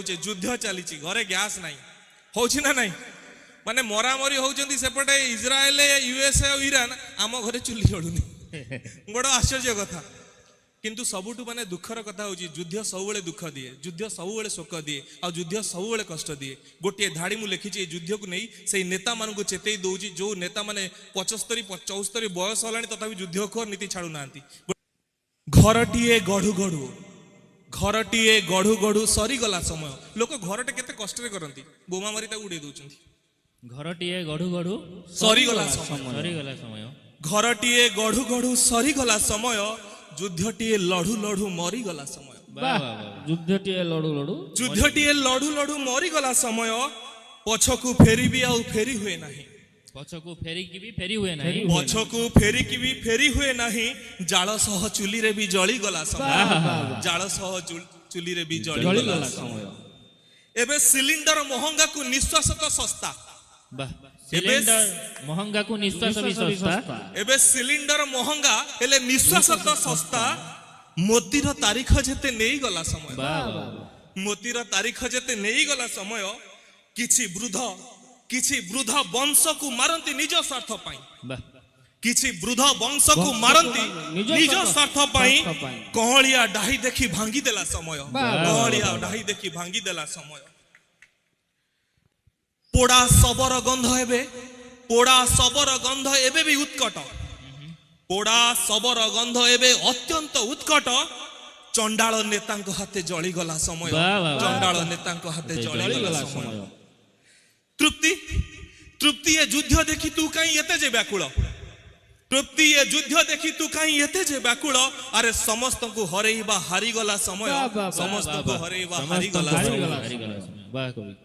जाऊे युद्ध चली घरे गैस ना होची ना नहीं माने मरामरी होचंदी सेपटे इज्राएल यूएसए ईरान आम घरे चुली जलुनी बड़ आश्चर्य कथा किंतु सबुठु माने दुखर कथा होची युद्ध सबुबले दुख दिए युद्ध सबुबले शोक दिए आ युद्ध सबुबले कष्ट दिए गोटे धाड़ी मु लिखिची युद्ध को नहीं से नेता मान को चेतई दउची जो नेता माने 75 74 बयस हलानी तथापि युद्ध खोर नीति छाड़ू नांती घरटीए गढ़ू गढ़ू सरीगला समय लोक घरटे केते कष्ट रे करंती बोमा मारी ता उड़े दउचंती घरटीए गढ़ू गढ़ू सरीगला समय घरटीए गढ़ू गढ़ू सरीगला समय युद्धटीए लड़ू लड़ू मरीगला समय युद्धटीए लड़ू मरीगला समय पछकू फेरिबी आ फेरी हुए नाही पछकू फेरिकी भी फेरी हुए नहीं पछकू फेरिकी भी फेरी हुए नहीं जाल सह चुली रे भी जली गला समय जाल सह चुली रे भी जली गला समय एबे सिलिंडर महंगा को निश्वास तो सस्ता सिलिंडर महंगा को निश्वास भी सस्ता एबे सिलिंडर महंगा हेले निश्वास तो सस्ता मोतीर तारीख जेते नेई गला समय मोतीर तारीख जेते नेई गला समय किछि वृद्ध वंश को मारंती निज स्वार्थ पाई किछि वृद्ध वंश को मारंती निज स्वार्थ पाई कहलिया डाही देखि भांगी देला समय कहलिया डाही देखि भांगी देला समय पोड़ा शबर गंध एबे भी उत्कट पोड़ा शबर गंध एबे अत्यंत उत्कट चंडाल नेतांको हाथे जली गला समय चंडाल नेतांको हाथे जली गला समय तृप्ति ये युद्ध देखि तू कहीं एते जे व्याकुल तृप्ति ये युद्ध देखि तू कहीं एते जे व्याकुल अरे समस्त को हरेइबा हारी गला समय समस्त को हरेइबा हारी गला समय